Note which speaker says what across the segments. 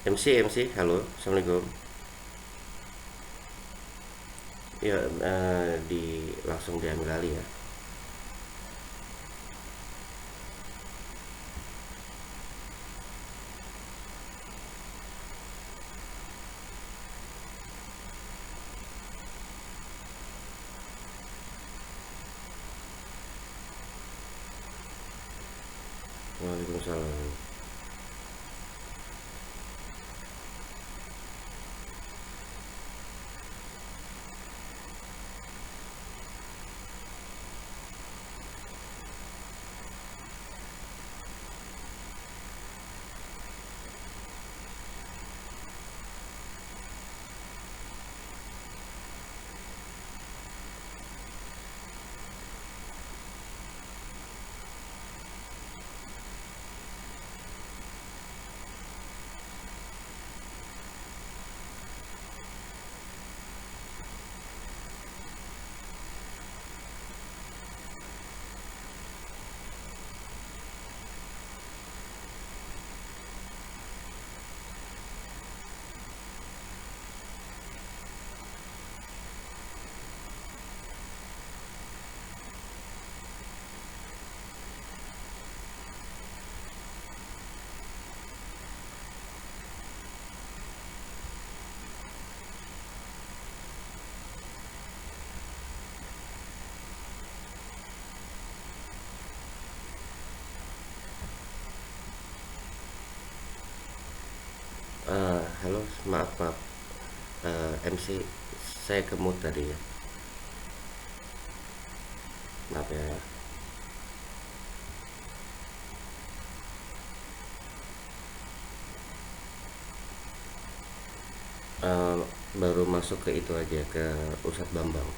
Speaker 1: MC, halo, assalamualaikum. Ya, langsung diambil alih ya. Waalaikumsalam. Halo, maaf. MC, saya kemut tadi ya. Maaf ya. Eh, Baru masuk ke itu aja, ke Ustadz Bambang.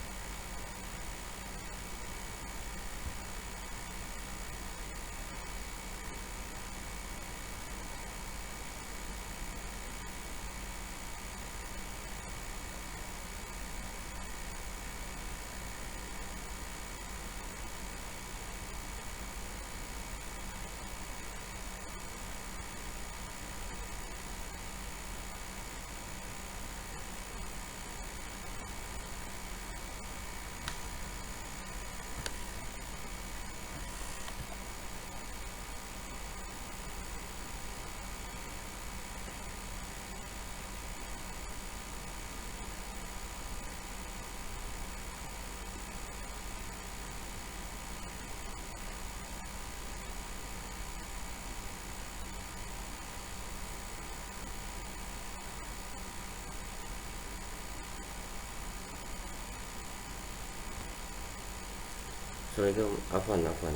Speaker 1: Assalamualaikum, Afwan.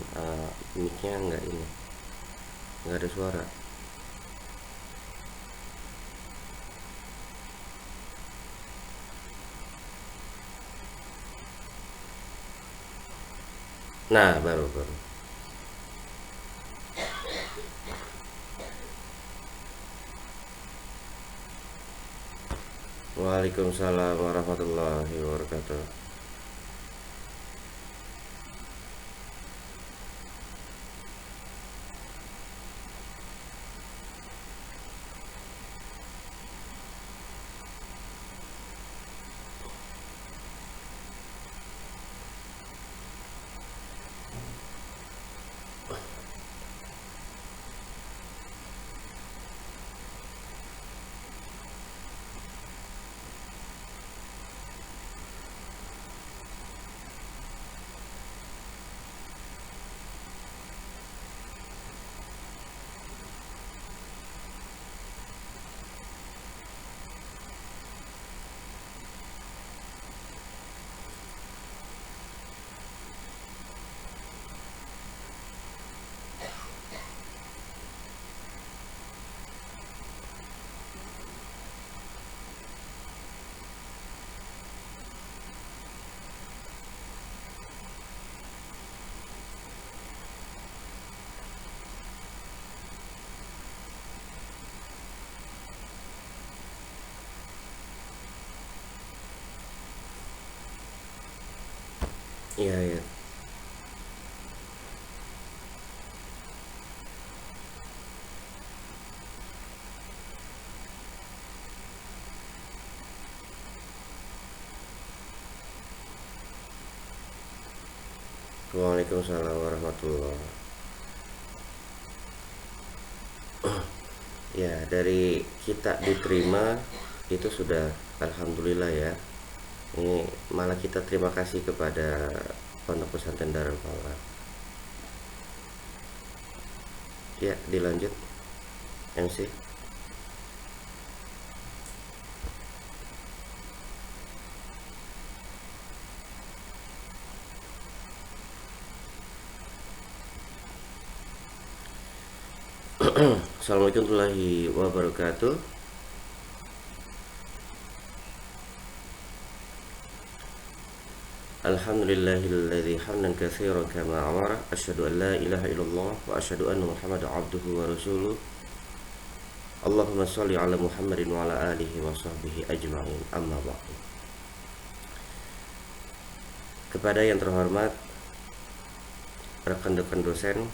Speaker 1: Mic-nya nggak ada suara. Nah, baru. Waalaikumsalam warahmatullahi wabarakatuh. Iya. Waalaikumsalam warahmatullah. Ya, dari kita diterima itu sudah alhamdulillah ya. Ini malah kita terima kasih kepada Pondok Pesantren Darul Falah. Ya, dilanjut MC. Assalamualaikum warahmatullahi wabarakatuh. Alhamdulillahilladzi hamdan katsiran kama amara, asyhadu an la ilaha illallah wa asyhadu anna Muhammadan abduhu wa rasuluh. Allahumma shalli ala Muhammadin wa ala alihi wa sahbihi ajma'in. Amma ba'du. Kepada yang terhormat rekan-rekan dosen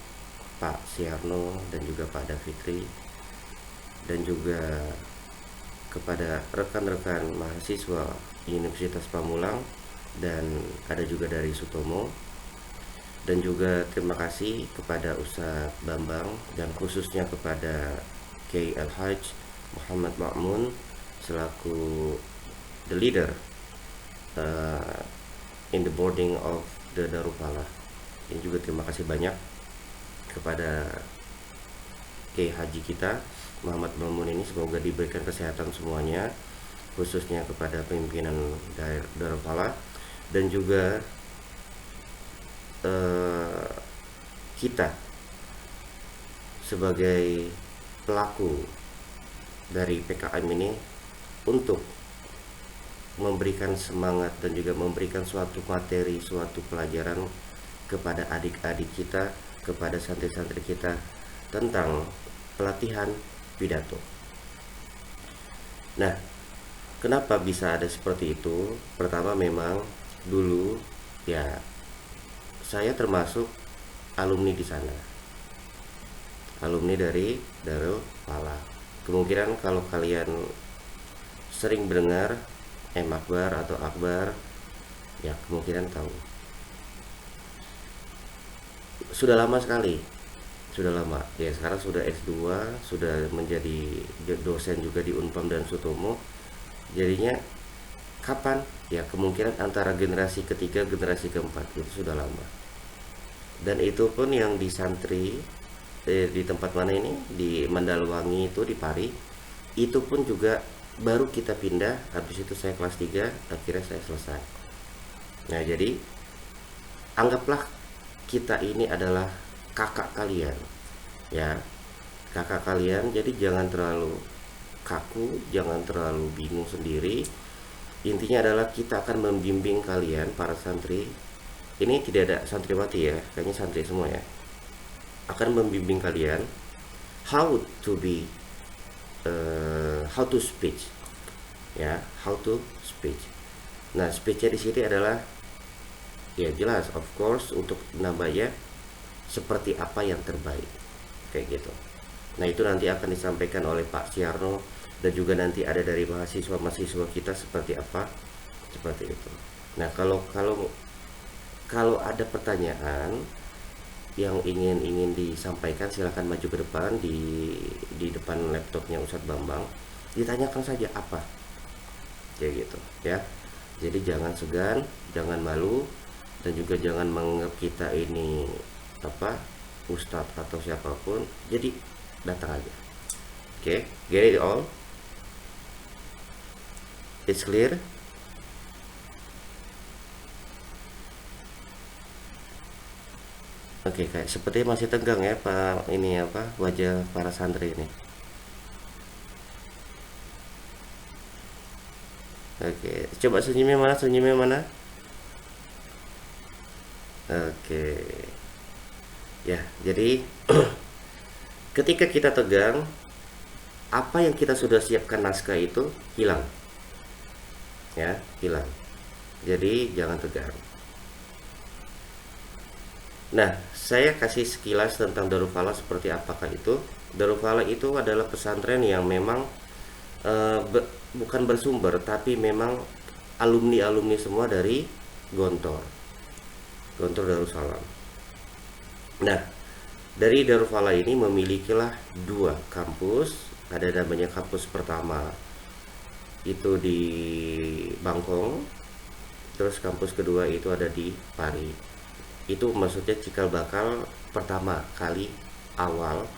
Speaker 1: Pak Siarno dan juga Pak Davitri, dan juga kepada rekan-rekan mahasiswa Universitas Pamulang, dan ada juga dari Sutomo, dan juga terima kasih kepada Ustadz Bambang dan khususnya kepada Kiai Al-Hajj Muhammad Ma'mun selaku the leader in the boarding of the Darul Falah. Ini juga terima kasih banyak kepada Kiai Haji kita Muhammad Ma'mun ini, semoga diberikan kesehatan semuanya, khususnya kepada pimpinan Darul Falah, dan juga kita sebagai pelaku dari PKM ini untuk memberikan semangat dan juga memberikan suatu materi, suatu pelajaran kepada adik-adik kita, kepada santri-santri kita tentang pelatihan pidato. Nah, kenapa bisa ada seperti itu? Pertama, memang dulu ya saya termasuk alumni di sana, alumni dari Darul Falah. Kemungkinan kalau kalian sering mendengar Akbar atau Akbar, ya kemungkinan tahu. Sudah lama sekali, sudah lama ya, sekarang sudah S2, sudah menjadi dosen juga di Unpam dan Sutomo. Jadinya kapan? Ya kemungkinan antara generasi ketiga, generasi keempat, itu sudah lama. Dan itu pun yang di santri di tempat mana ini, di Mandalwangi itu, di Pari, itu pun juga baru kita pindah. Habis itu saya kelas 3, akhirnya saya selesai. Nah, jadi anggaplah kita ini adalah kakak kalian ya, kakak kalian. Jadi jangan terlalu kaku, jangan terlalu bingung sendiri. Intinya adalah kita akan membimbing kalian para santri. Ini tidak ada santriwati ya, kayaknya santri semua ya. Akan membimbing kalian how to be how to speech ya, how to speech. Nah, speechnya di sini adalah ya jelas, of course, untuk nambahnya seperti apa yang terbaik kayak gitu. Nah, itu nanti akan disampaikan oleh Pak Siarno, dan juga nanti ada dari mahasiswa kita seperti apa, seperti itu. Nah, kalau ada pertanyaan yang ingin disampaikan, silahkan maju ke depan, di depan laptopnya Ustadz Bambang, ditanyakan saja apa kayak gitu ya. Jadi jangan segan, jangan malu, dan juga jangan menganggap kita ini apa ustadz atau siapapun. Jadi datang aja. Oke, get it all? It's clear? Oke, kayak sepertinya masih tegang ya Pak, ini apa, wajah para santri ini. Oke, coba senyumnya mana, senyumnya mana? Oke. Ya, jadi ketika kita tegang, apa yang kita sudah siapkan naskah itu hilang. Ya, hilang. Jadi jangan tegang. Nah, saya kasih sekilas tentang Darul Falah seperti apakah itu. Darul Falah itu adalah pesantren yang memang bukan bersumber, tapi memang alumni-alumni semua dari Gontor. Gontor Darussalam. Nah, dari Darussalam ini memilikilah dua kampus. Ada namanya kampus pertama itu di Bangkong, terus kampus kedua itu ada di Pari. Itu maksudnya cikal bakal pertama kali awal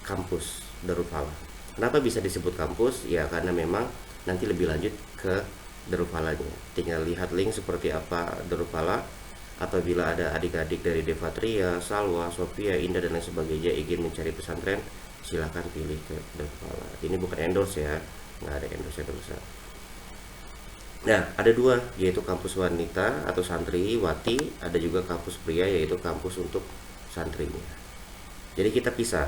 Speaker 1: kampus Darussalam. Kenapa bisa disebut kampus? Ya karena memang nanti lebih lanjut ke Darussalanya. Tinggal lihat link seperti apa Darussalam. Apabila ada adik-adik dari Devatria, Salwa, Sophia, Indah dan lain sebagainya ingin mencari pesantren, silahkan pilih ke Darussalam. Ini bukan endorse ya, nggak ada endorse Darussalam. Nah, ada dua, yaitu kampus wanita atau santriwati, ada juga kampus pria, yaitu kampus untuk santrinya. Jadi kita pisah.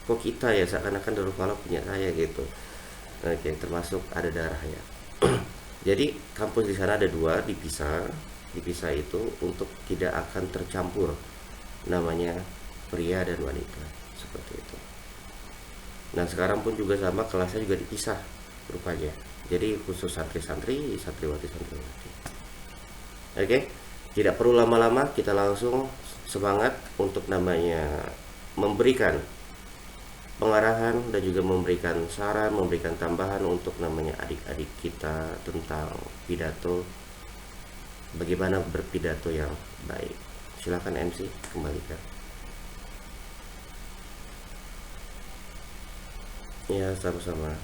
Speaker 1: Kok kita ya, seakan-akan Darussalam punya saya gitu. Oke, termasuk ada darahnya. Jadi kampus di sana ada dua, dipisah. Dipisah itu untuk tidak akan tercampur namanya pria dan wanita, seperti itu. Nah sekarang pun juga sama, kelasnya juga dipisah rupanya. Jadi khusus santri-santri, santriwati, santriwati. Oke, tidak perlu lama-lama, kita langsung semangat untuk namanya memberikan pengarahan dan juga memberikan saran, memberikan tambahan untuk namanya adik-adik kita tentang pidato, bagaimana berpidato yang baik. Silakan MC kembalikan. Ya, sama-sama.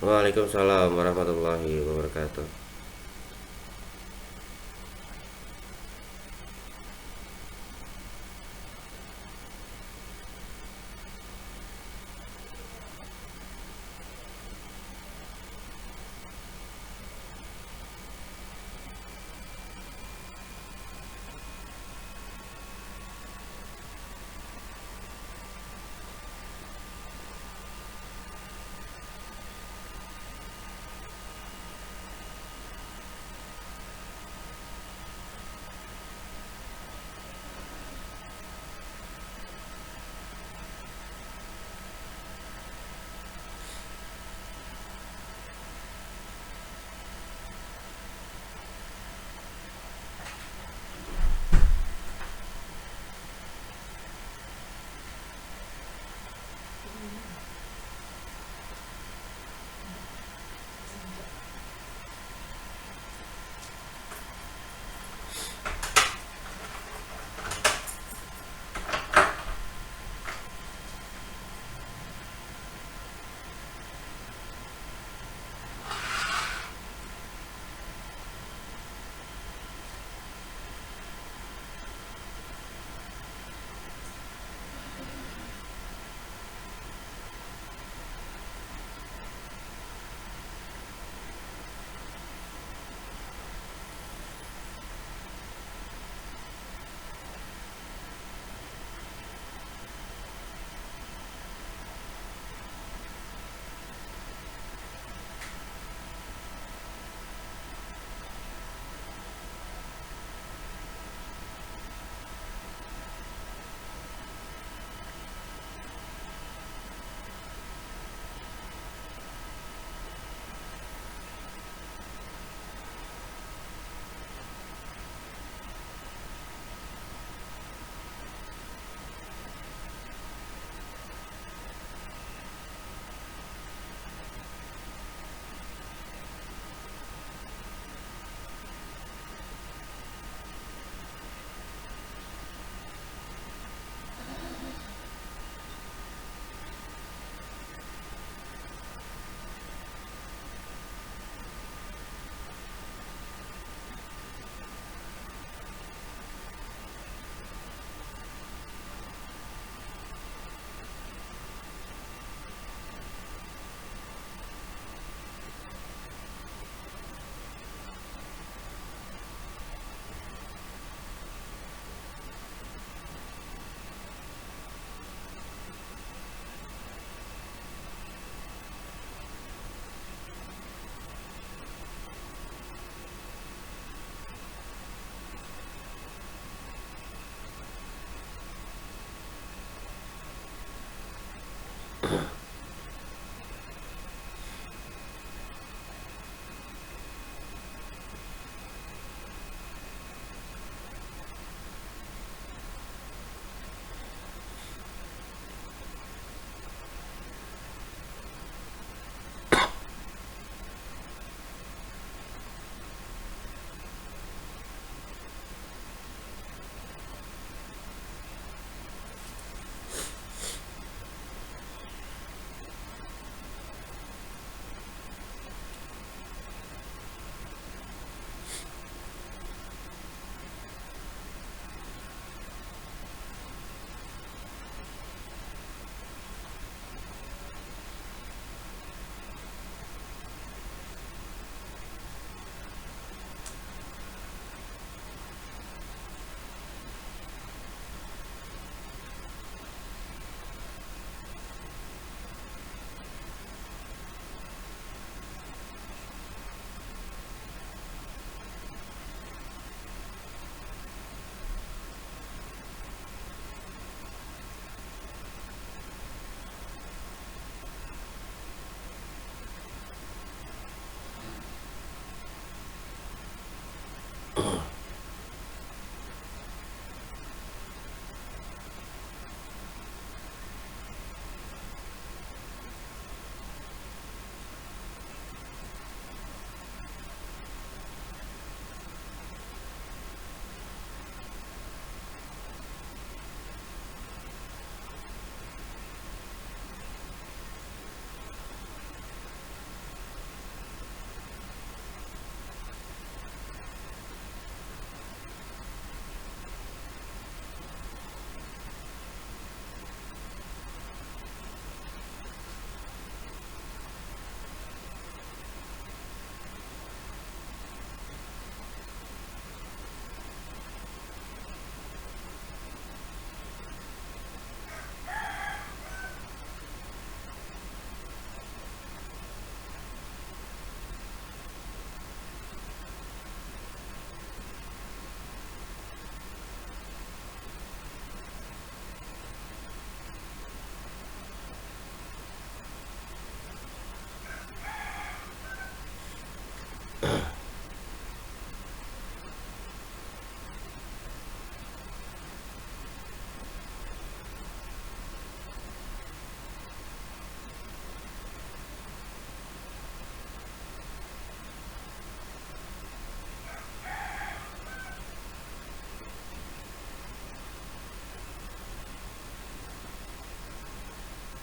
Speaker 1: Waalaikumsalam warahmatullahi wabarakatuh.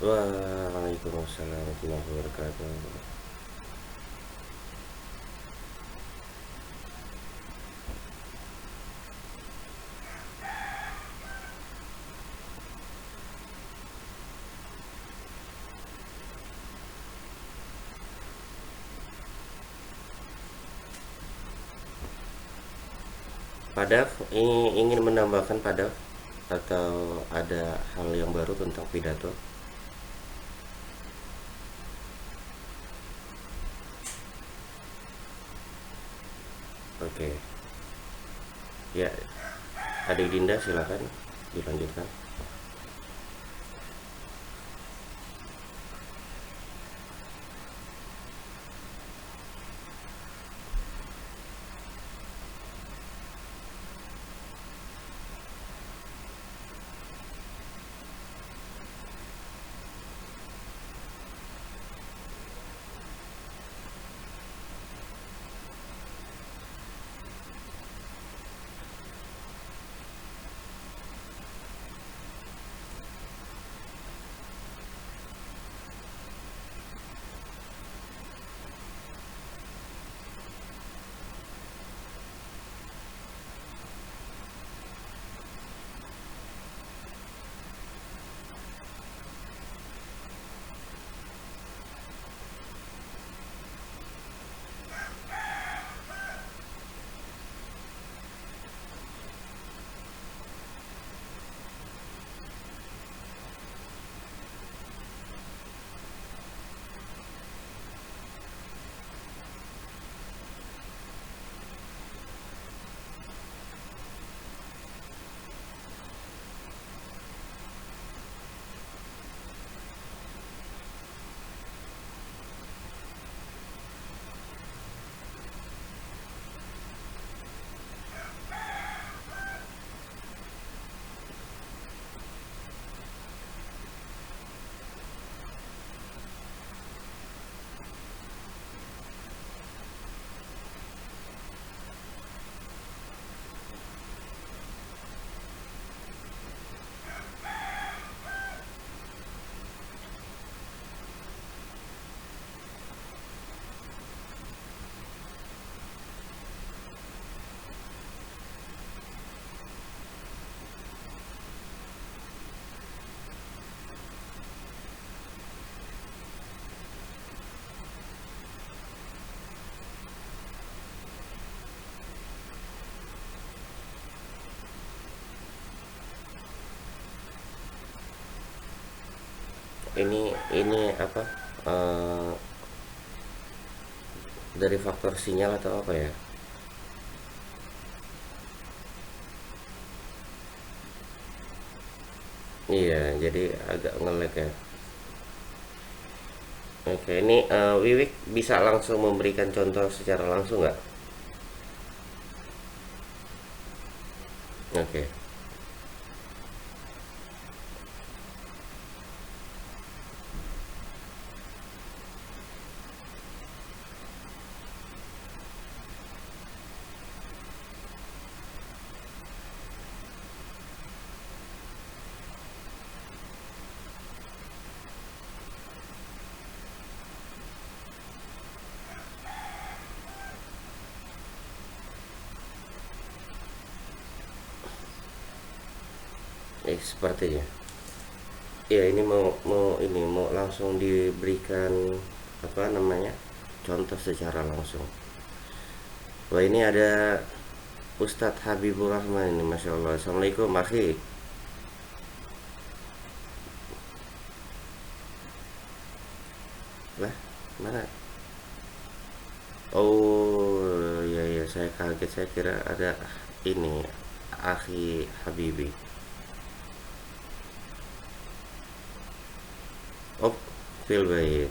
Speaker 1: Waalaikumsalam warahmatullahi wabarakatuh. Pak Dav, ini ingin menambahkan Pak Dav atau ada hal yang baru tentang pidato? Oke, ya, Adik Dinda silakan dilanjutkan. Ini apa? eh, dari faktor sinyal atau apa ya? Iya, jadi agak nge-lag ya. Oke, ini Wiwik bisa langsung memberikan contoh secara langsung nggak? Oke, sepertinya. Ya, ini mau langsung diberikan apa namanya? Contoh secara langsung. Wah, ini ada Ustadz Habibur Rahman ini, Masya Allah. Assalamualaikum, akhi. Lah, mana? Oh, ya ya, saya kaget. Saya kira ada ini, akhi Habibi. Oh, feel baik.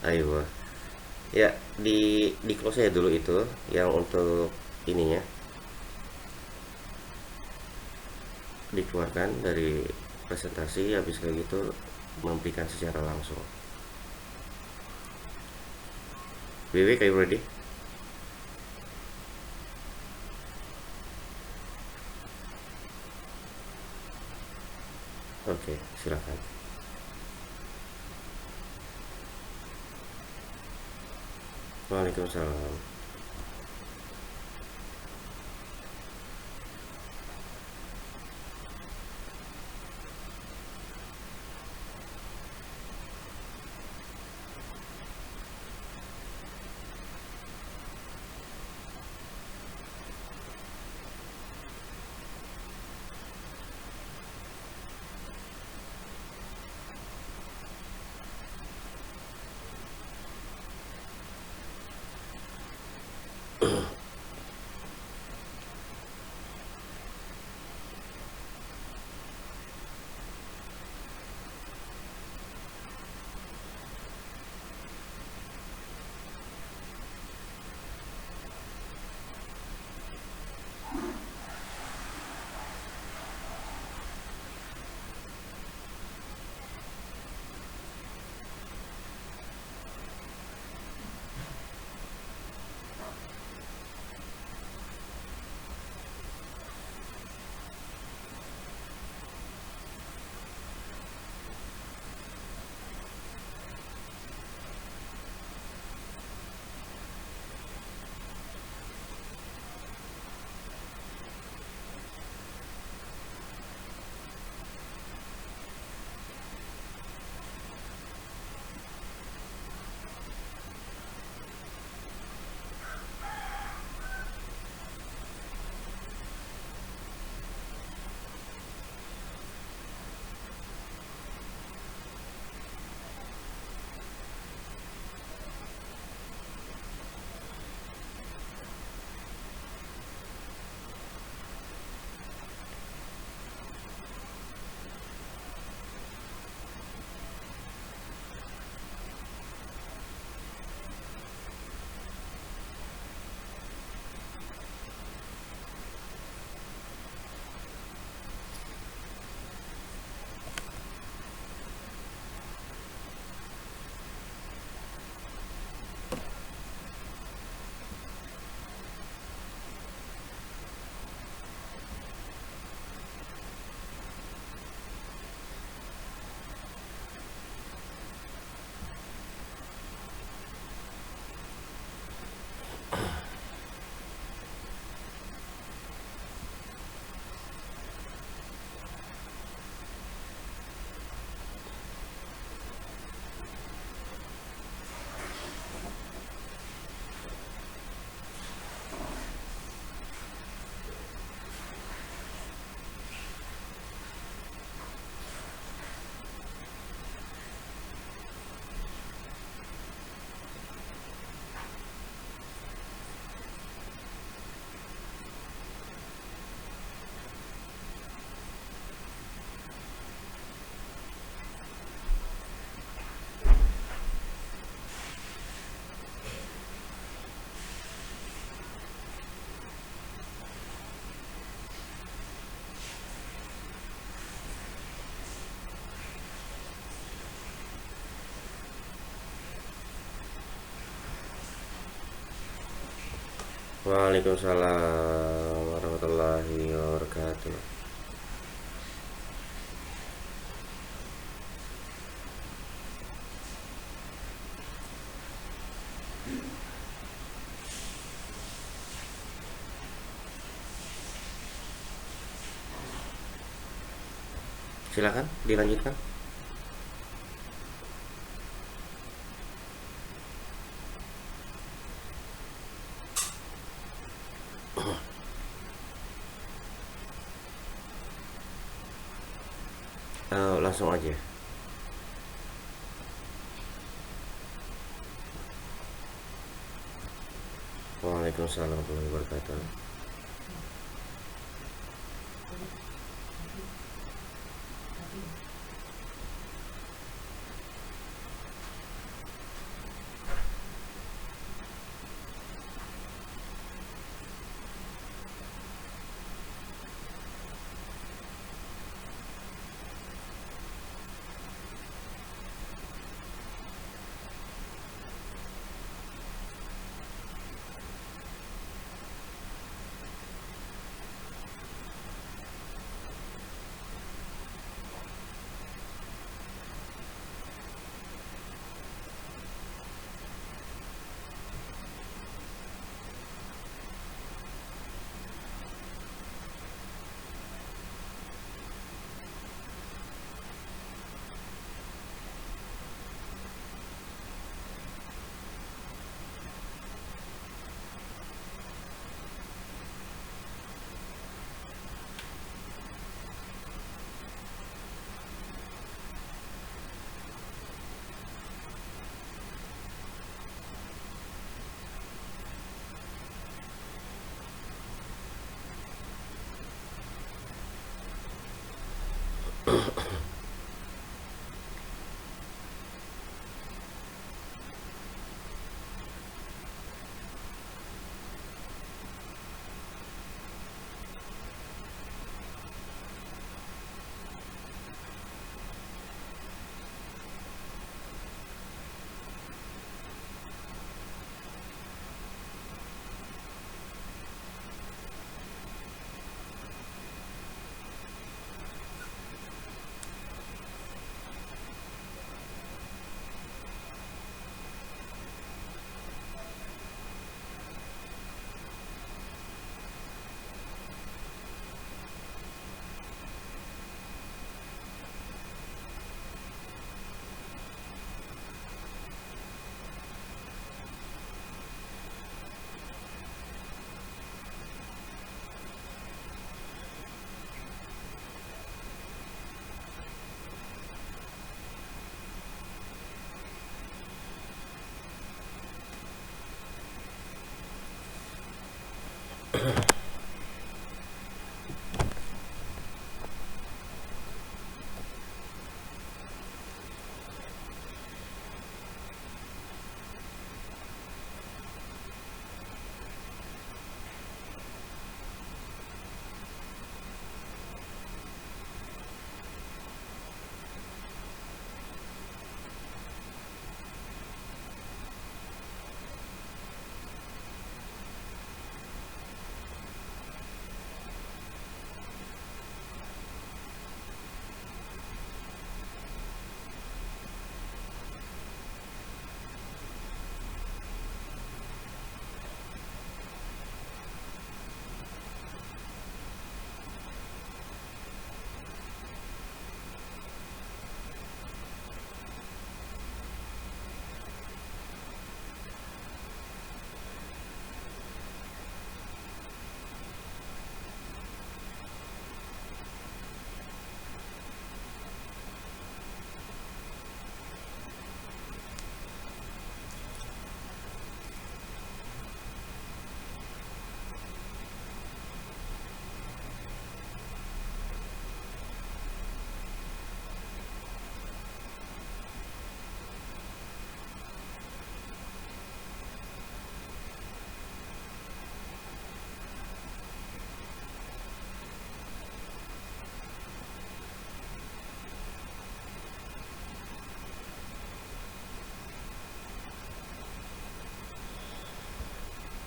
Speaker 1: Ayo. Ya, di close aja dulu itu yang untuk ininya dikeluarkan dari presentasi, habis kayak gitu memberikan secara langsung. Wiwi, are you ready? Oke, silakan. Waalaikumsalam. Waalaikumsalam warahmatullahi wabarakatuh. Silakan dilanjutkan. Langsung aja. Waalaikumsalam warahmatullahi wabarakatuh.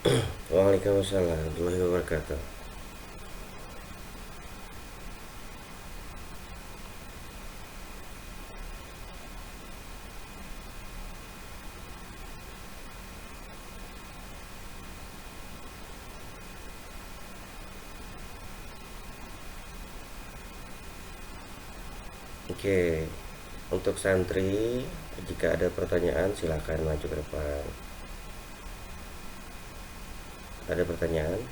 Speaker 1: Waalaikumsalam warahmatullahi wabarakatuh. Oke, untuk santri, jika ada pertanyaan silakan maju ke depan. Ada pertanyaan?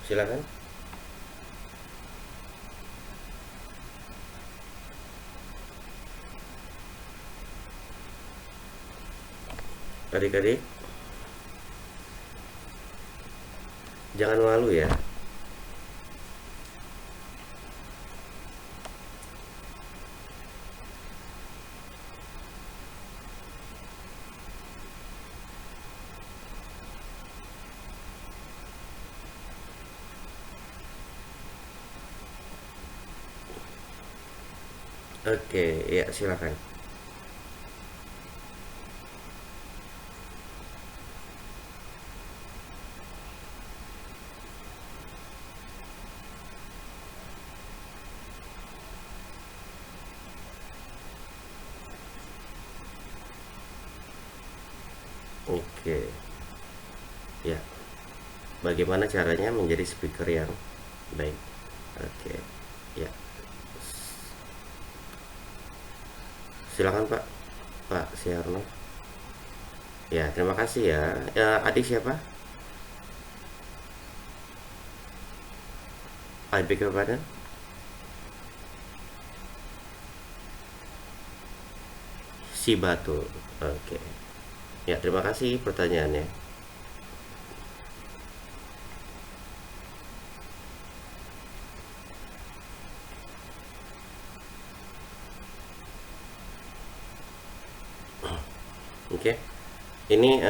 Speaker 1: Silakan. Adik-adik, jangan malu ya. Oke, ya silakan. Oke, ya. Bagaimana caranya menjadi speaker yang baik? Oke, ya. Silakan Pak, Pak Siarno. Ya, terima kasih ya. Adik siapa? Adik kepada? Si Batu. Oke. Ya, terima kasih pertanyaannya. Oke. Ini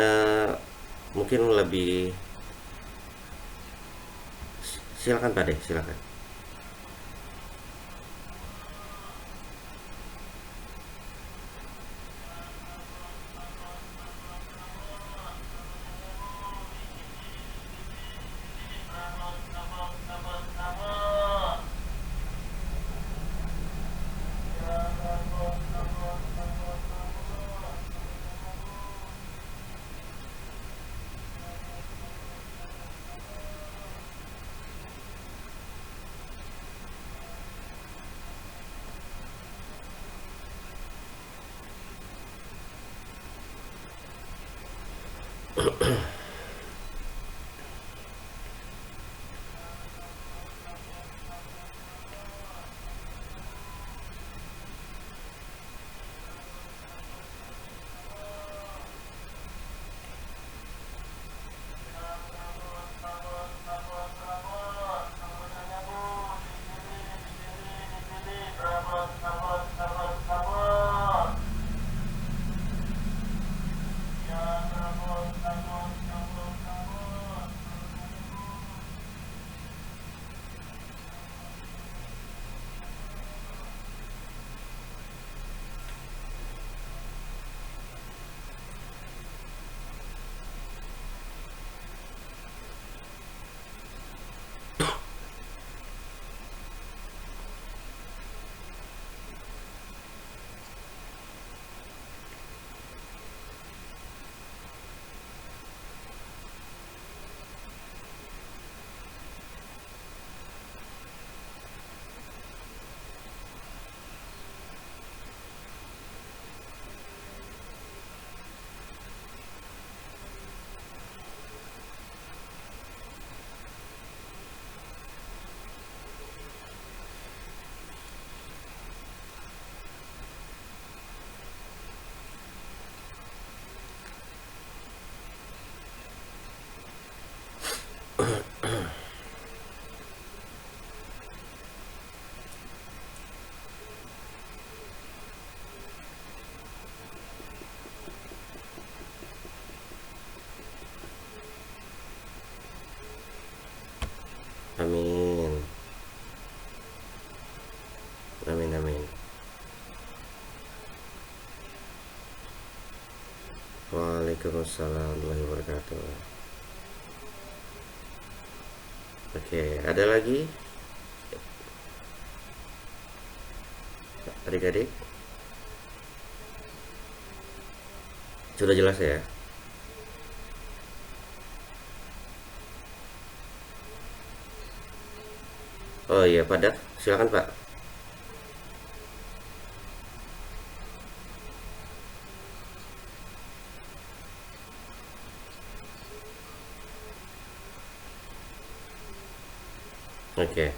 Speaker 1: mungkin lebih, silakan Pak deh, silakan. Amin. Amin amin. Waalaikumsalam warahmatullahi wabarakatuh. Oke, ada lagi adik-adik? Sudah jelas ya? Oh iya, Pak Dak, silakan Pak. Oke.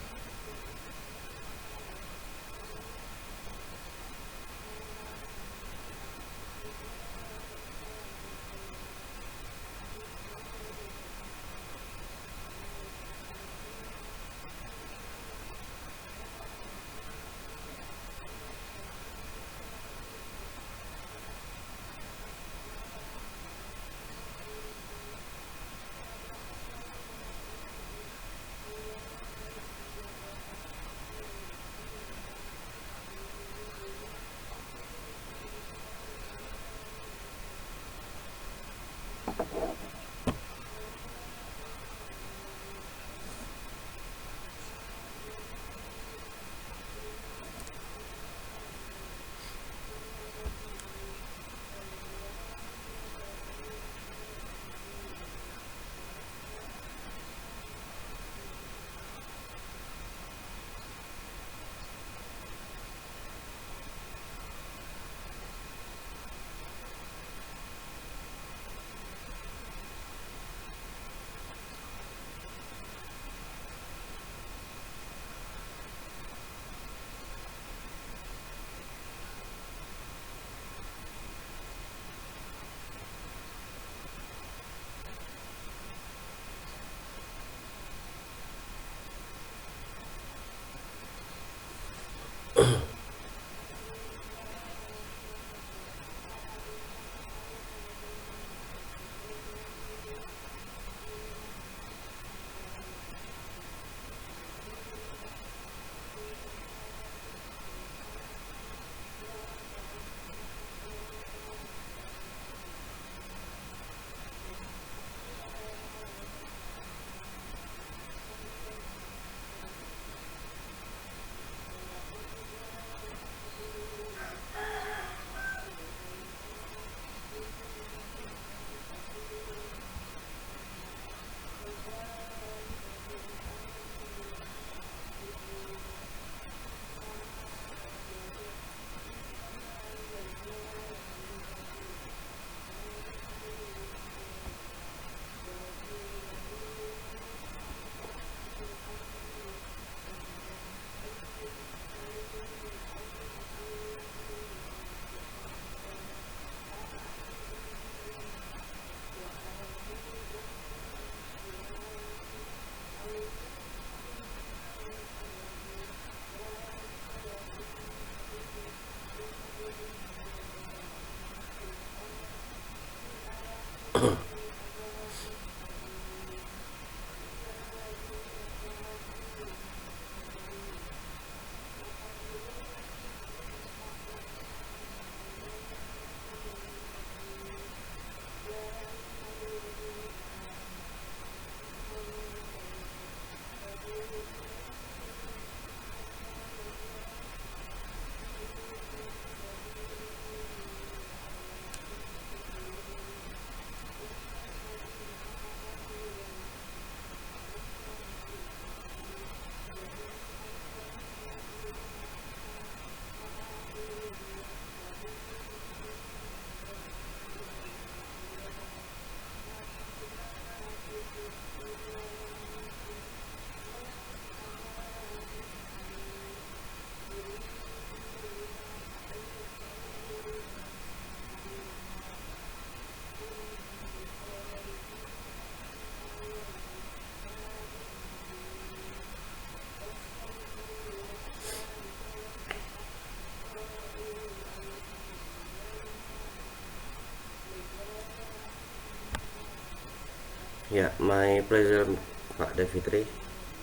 Speaker 1: Ya, my pleasure Pak Davitri.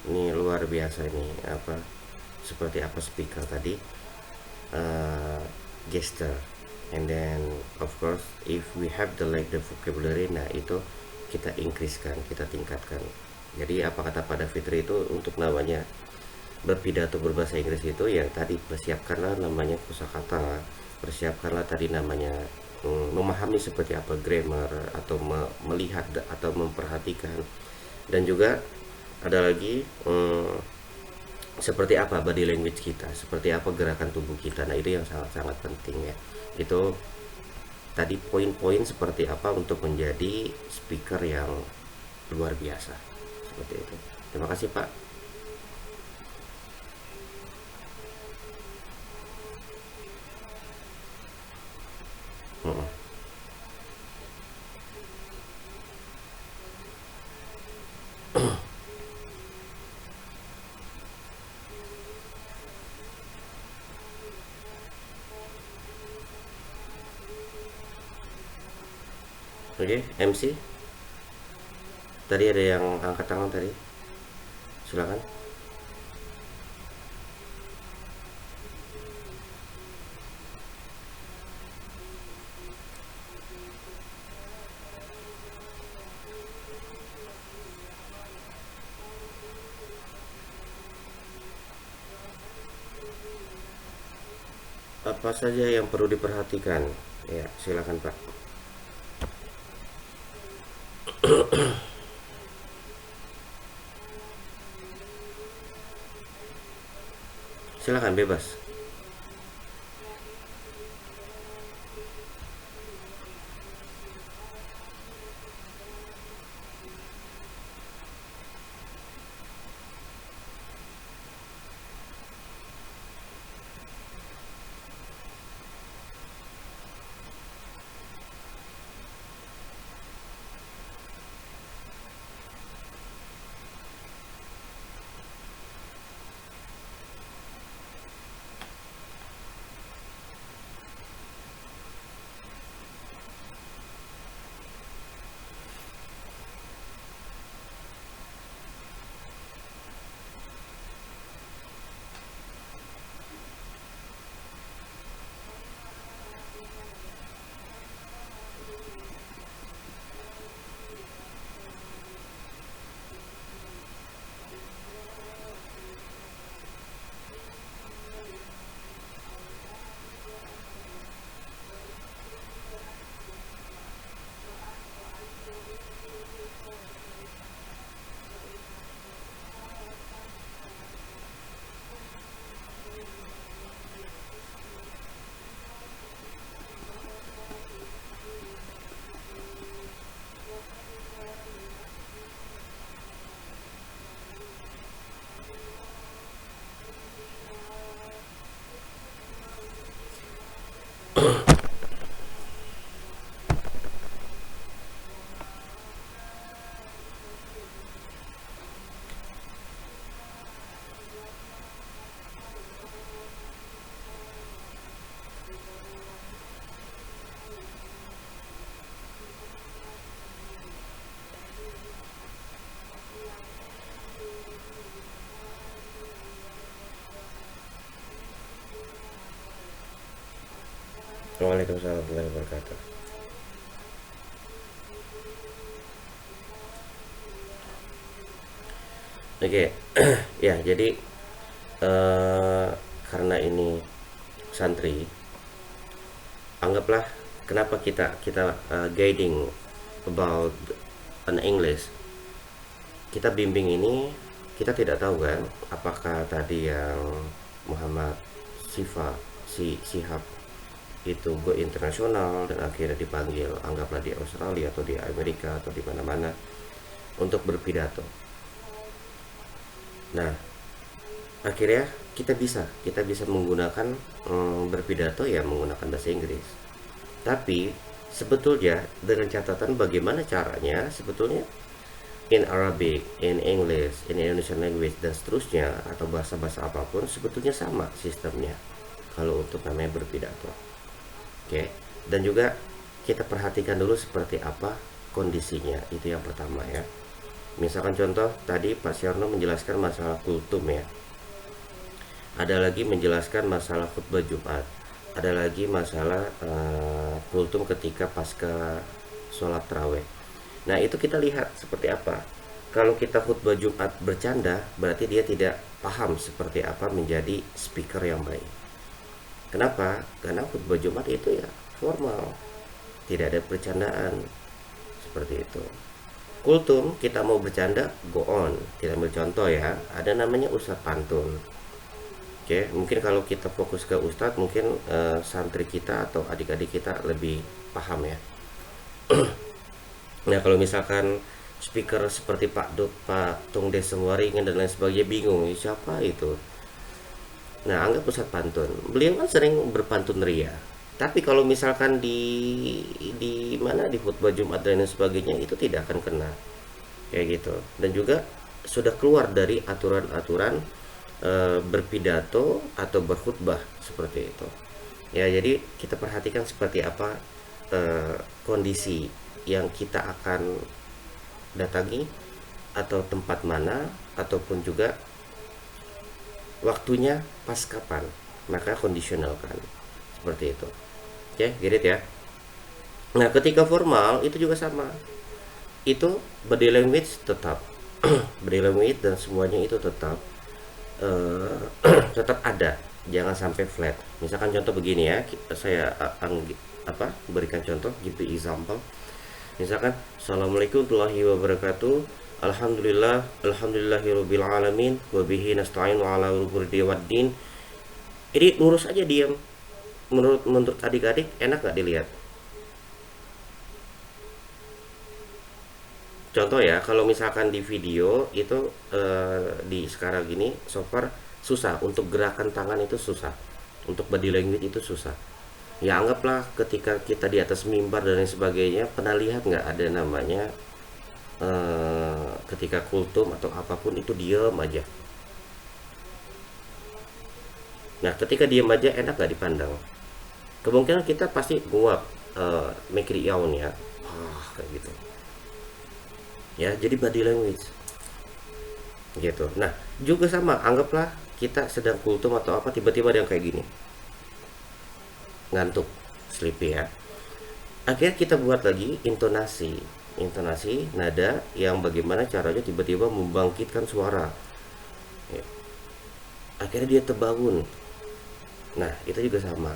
Speaker 1: Ini luar biasa ini, apa seperti apa speaker tadi, uh, gesture, and then of course if we have the vocabulary, nah itu kita increasekan, kita tingkatkan. Jadi apa kata pada Fitri itu, untuk namanya berpidato berbahasa Inggris itu ya tadi, persiapkanlah namanya kosakata, persiapkanlah tadi namanya memahami seperti apa grammar, atau melihat atau memperhatikan, dan juga ada lagi seperti apa body language kita, seperti apa gerakan tubuh kita. Nah itu yang sangat-sangat penting ya. Itu tadi poin-poin seperti apa untuk menjadi speaker yang luar biasa, seperti itu. Terima kasih Pak. Oke, MC tadi ada yang angkat tangan tadi, silakan. Apa saja yang perlu diperhatikan? Ya, silakan Pak. Silakan bebas. Waalaikumsalam warahmatullahi wabarakatuh. Oke, ya jadi eh, karena ini santri, anggaplah kenapa kita kita guiding about an English, kita bimbing ini, kita tidak tahu kan apakah tadi yang Muhammad Sihab itu go internasional dan akhirnya dipanggil, anggaplah di Australia atau di Amerika atau di mana-mana untuk berpidato. Nah, akhirnya kita bisa menggunakan berpidato ya menggunakan bahasa Inggris. Tapi sebetulnya dengan catatan bagaimana caranya, sebetulnya in Arabic, in English, in Indonesian language dan seterusnya, atau bahasa-bahasa apapun sebetulnya sama sistemnya kalau untuk namanya berpidato. Oke. Dan juga kita perhatikan dulu seperti apa kondisinya, itu yang pertama ya. Misalkan contoh tadi Pak Syarno menjelaskan masalah kultum ya, ada lagi menjelaskan masalah khutbah Jumat, ada lagi masalah kultum ketika pasca sholat taraweh. Nah itu kita lihat seperti apa. Kalau kita khutbah Jumat bercanda, berarti dia tidak paham seperti apa menjadi speaker yang baik. Kenapa? Karena khutbah Jumat itu ya formal, tidak ada bercandaan seperti itu. Kultum kita mau bercanda, go on. Kita ambil contoh ya, ada namanya Ustadz Pantun. Oke, mungkin kalau kita fokus ke Ustadz, mungkin santri kita atau adik-adik kita lebih paham ya. Nah kalau misalkan speaker seperti Pak Dut, Pak Tung Desem-Waringin dan lain sebagainya bingung siapa itu. Nah anggap Ustadz Pantun, beliau kan sering berpantun ria. Tapi kalau misalkan di mana di khutbah Jumat dan lain sebagainya itu tidak akan kena kayak gitu. Dan juga sudah keluar dari aturan-aturan berpidato atau berkhutbah seperti itu. Ya jadi kita perhatikan seperti apa kondisi yang kita akan datangi atau tempat mana ataupun juga waktunya pas kapan, maka kondisionalkan seperti itu. Oke, get it ya. Nah ketika formal itu juga sama, itu body language tetap body language dan semuanya itu tetap tetap ada, jangan sampai flat. Misalkan contoh begini ya, saya berikan contoh, give the example. Misalkan assalamualaikum warahmatullahi wabarakatuh, alhamdulillahirabbil alamin wa bihi nasta'in wa ala umuri waddin. Ini lurus aja diam. Menurut adik-adik enak nggak dilihat? Contoh ya, kalau misalkan di video itu di sekarang gini so far susah untuk gerakan tangan, itu susah untuk body language, itu susah. Ya anggaplah ketika kita di atas mimbar dan lain sebagainya, pernah lihat nggak ada namanya ketika kultum atau apapun itu diam aja. Nah ketika diam aja enak nggak dipandang? Kemungkinan kita pasti nguap, mikir yaun ya, kayak gitu ya. Jadi body language gitu. Nah juga sama, anggaplah kita sedang kultum atau apa, tiba-tiba ada yang kayak gini, ngantuk, sleepy ya. Akhirnya kita buat lagi intonasi nada yang bagaimana caranya tiba-tiba membangkitkan suara ya. Akhirnya dia terbangun. Nah itu juga sama,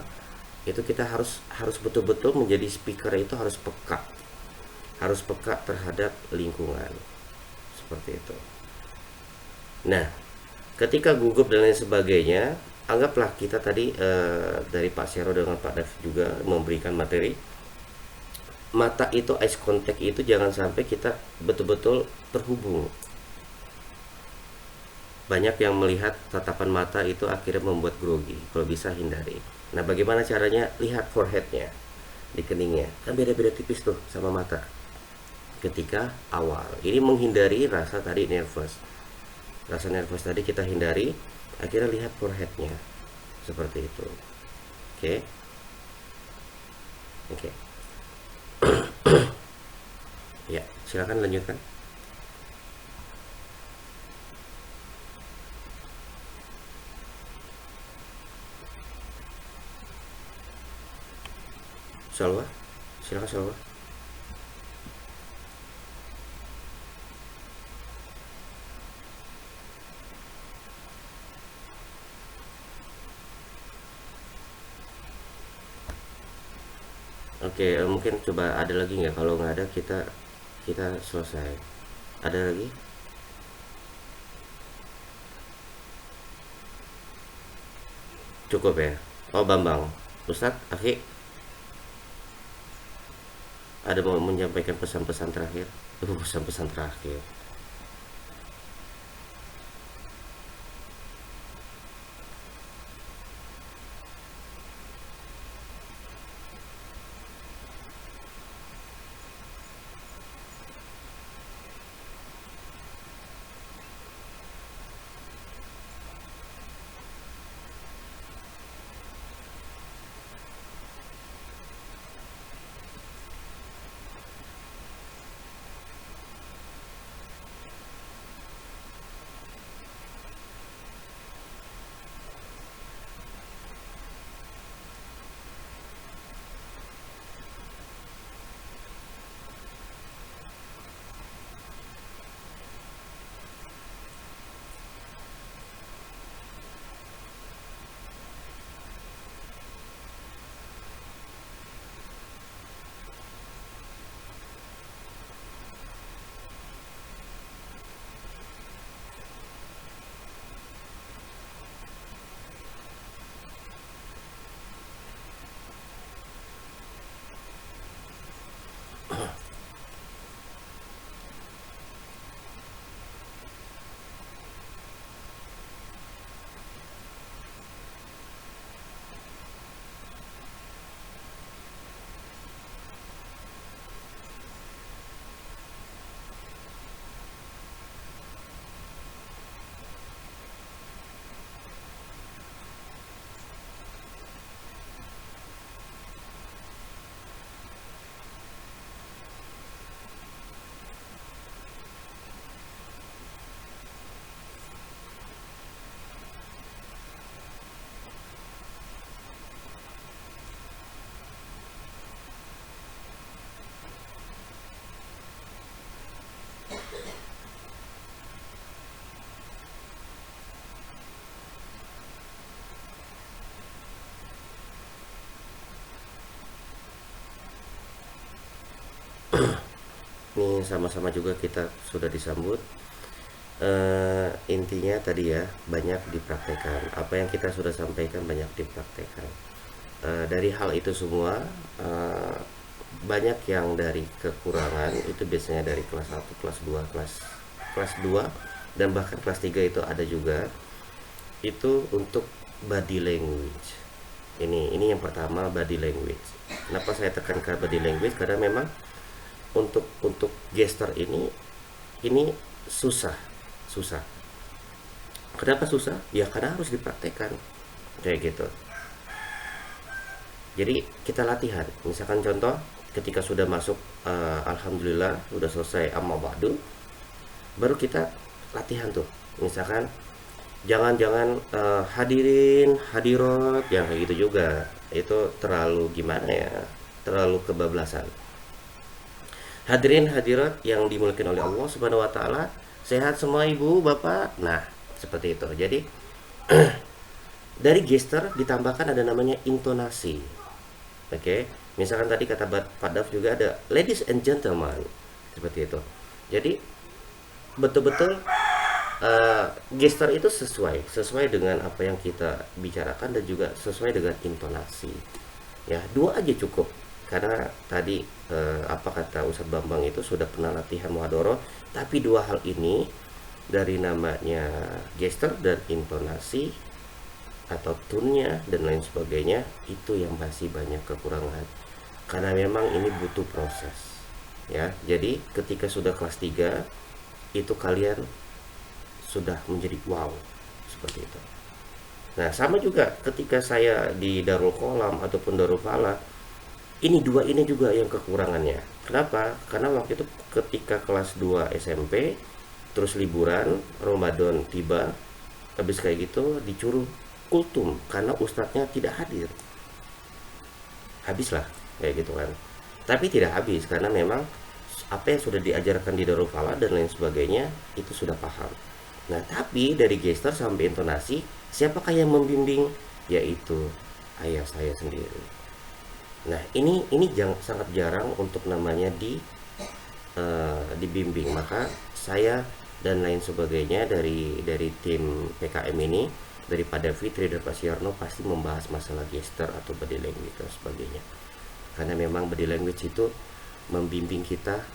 Speaker 1: itu kita harus betul-betul menjadi speaker, itu harus peka terhadap lingkungan seperti itu. Nah ketika gugup dan lain sebagainya, anggaplah kita tadi dari Pak Syaro dengan Pak Dev juga memberikan materi, mata itu eye contact itu jangan sampai kita betul-betul terhubung. Banyak yang melihat tatapan mata itu akhirnya membuat grogi, kalau bisa hindari. Nah bagaimana caranya? Lihat foreheadnya, di keningnya, kan beda-beda tipis tuh sama mata ketika awal. Ini menghindari rasa nervous tadi kita hindari, akhirnya lihat foreheadnya seperti itu. Oke. Ya silakan lanjutkan. Salwa, silakan Salwa. Oke, mungkin coba ada lagi nggak? Kalau nggak ada kita selesai. Ada lagi? Cukup ya. Oh Bambang, Ustadz, Aki, ada mau menyampaikan pesan-pesan terakhir? Pesan-pesan terakhir. Nih sama-sama juga kita sudah disambut. Intinya tadi ya, banyak dipraktekkan. Apa yang kita sudah sampaikan banyak dipraktekkan. Dari hal itu semua, eh, banyak yang dari kekurangan itu biasanya dari kelas 1, kelas 2, kelas 2 dan bahkan kelas 3 itu ada juga. Itu untuk body language. Ini yang pertama, body language. Kenapa saya tekankan body language? Karena memang untuk gesture ini susah, susah. Kenapa susah? Ya karena harus dipraktekkan kayak gitu. Jadi kita latihan. Misalkan contoh, ketika sudah masuk, alhamdulillah sudah selesai amma ba'du, baru kita latihan tuh. Misalkan jangan-jangan, hadirin hadirat yang kayak gitu juga, itu terlalu gimana ya, terlalu kebablasan. Hadirin hadirat yang dimuliakan oleh Allah Subhanahu wa taala, sehat semua ibu, bapak. Nah, seperti itu. Jadi dari gesture ditambahkan ada namanya intonasi. Oke. Misalkan tadi kata Pak Daf juga ada ladies and gentlemen. Seperti itu. Jadi betul-betul, gesture itu sesuai dengan apa yang kita bicarakan dan juga sesuai dengan intonasi. Ya, dua aja cukup. Karena tadi, apa kata Ustadz Bambang itu sudah pernah latihan muhadoroh, tapi dua hal ini dari namanya gesture dan intonasi atau tune-nya dan lain sebagainya itu yang masih banyak kekurangan. Karena memang ini butuh proses. Ya, jadi ketika sudah kelas 3 itu kalian sudah menjadi wow seperti itu. Nah, sama juga ketika saya di Darul Kolam ataupun Darul Falah, ini dua ini juga yang kekurangannya. Kenapa? Karena waktu itu ketika kelas 2 SMP, terus liburan, Ramadan tiba, habis kayak gitu dicuru kultum karena ustadznya tidak hadir. Habislah kayak gitu kan. Tapi tidak habis karena memang apa yang sudah diajarkan di Darul Falah dan lain sebagainya itu sudah paham. Nah, tapi dari gestur sampai intonasi, siapakah yang membimbing? Yaitu ayah saya sendiri. Nah, ini sangat jarang untuk namanya dibimbing. Maka saya dan lain sebagainya dari tim PKM ini, daripada Fitri dan Pak Siarno pasti membahas masalah gesture atau body language dan sebagainya. Karena memang body language itu membimbing kita,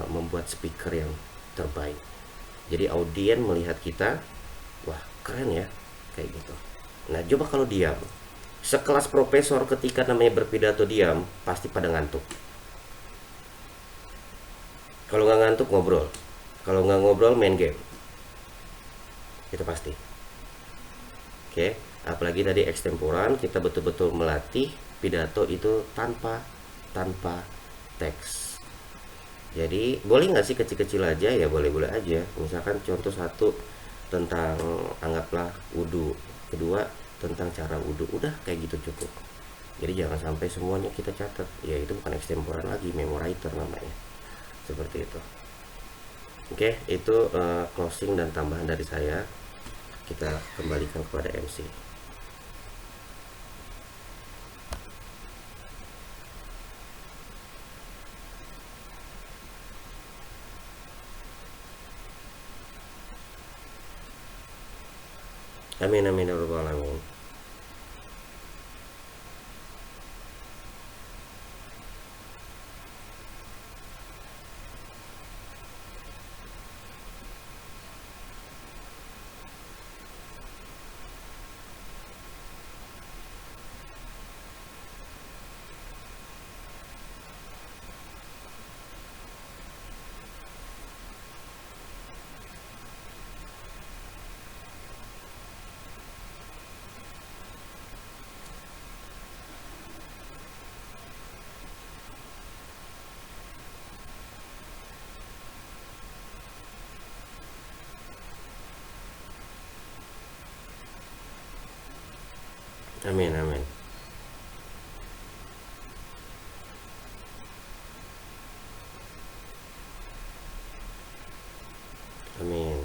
Speaker 1: membuat speaker yang terbaik. Jadi audien melihat kita, wah keren ya, kayak gitu. Nah, coba kalau diam, sekelas profesor ketika namanya berpidato diam, pasti pada ngantuk. Kalau nggak ngantuk ngobrol, kalau nggak ngobrol main game, itu pasti. Oke, apalagi tadi ekstemporan, kita betul-betul melatih pidato itu tanpa teks. Jadi boleh nggak sih kecil-kecil aja? Ya boleh-boleh aja. Misalkan contoh satu tentang anggaplah wudhu, kedua tentang cara wudhu, udah kayak gitu cukup. Jadi jangan sampai semuanya kita catat. Ya itu bukan ekstemporan lagi, memoriter namanya. Seperti itu. Oke, itu closing dan tambahan dari saya. Kita kembalikan kepada MC. Amin amin ya rabbal alamin. Amin amin. Amin.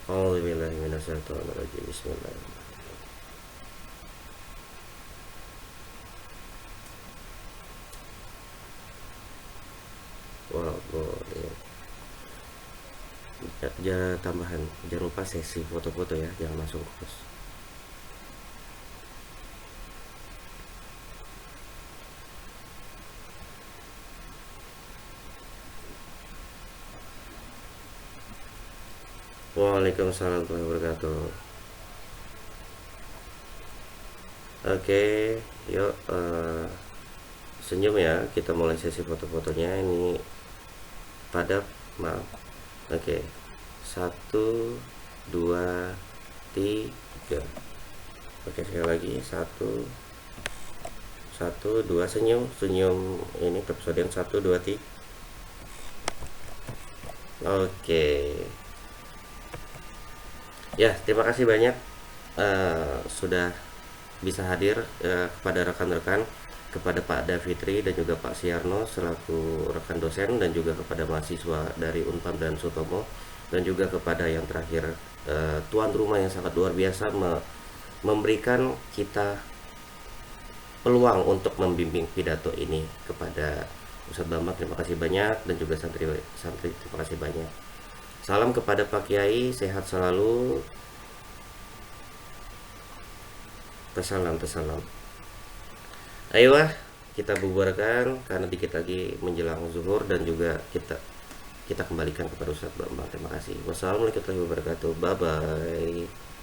Speaker 1: A'udzubillahi minasyaitonir rajim. Bismillahirrahmanirrahim. Wah, boleh. Tambahan, jangan lupa sesi foto-foto ya, jangan langsung post. Waalaikumsalam warahmatullahi wabarakatuh. Oke, yuk senyum ya, kita mulai sesi foto-fotonya. Ini padam, maaf. Oke, satu, dua, tiga. Oke, sekali lagi, satu, dua, senyum, senyum. Ini kepersodian, satu, dua, tiga. Oke, ya terima kasih banyak sudah bisa hadir, kepada rekan-rekan, kepada Pak Davitri dan juga Pak Siarno selaku rekan dosen, dan juga kepada mahasiswa dari Unpam dan Sutomo, dan juga kepada yang terakhir, tuan rumah yang sangat luar biasa memberikan kita peluang untuk membimbing pidato ini kepada Ustadz Bambang. Terima kasih banyak, dan juga santri terima kasih banyak. Salam kepada Pak Kiai, sehat selalu. Tersalam. Ayo kita bubarkan karena dikit lagi menjelang zuhur, dan juga kita kembalikan kepada Ustadz Bambang. Terima kasih. Wassalamualaikum warahmatullahi wabarakatuh. Bye bye.